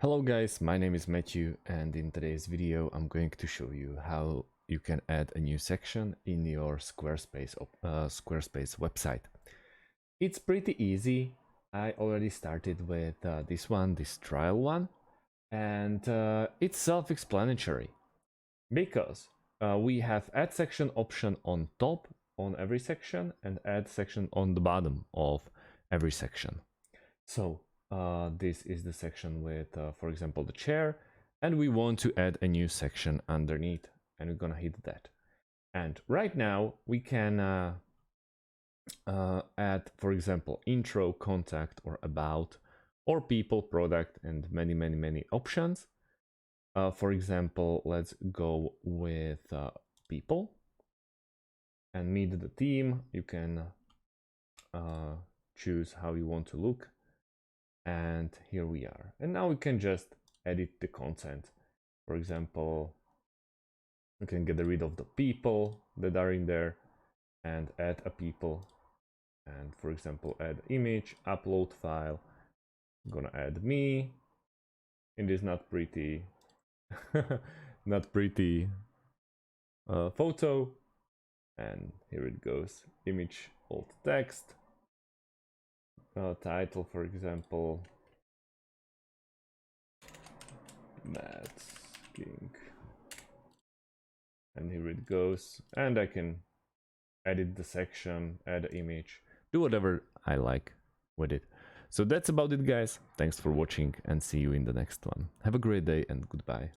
Hello guys, my name is Matthew, and in today's video I'm going to show you how you can add a new section in your Squarespace website. It's pretty easy. I already started with this trial one, and it's self-explanatory because we have add section option on top on every section and add section on the bottom of every section. So this is the section with, for example, the chair, and we want to add a new section underneath, and we're gonna hit that. And right now we can add, for example, intro, contact, or about, or people, product, and many options. For example, let's go with people and meet the team. You can choose how you want to look. And here we are. And now we can just edit the content. For example, we can get rid of the people that are in there and add a people. And for example, add image, upload file. I'm gonna add me. It is not pretty, not pretty photo. And here it goes. Image, alt text. Title, for example, masking, and here it goes. And I can edit the section, add an image, do whatever I like with it. So that's about it, guys. Thanks for watching and see you in the next one. Have a great day and goodbye.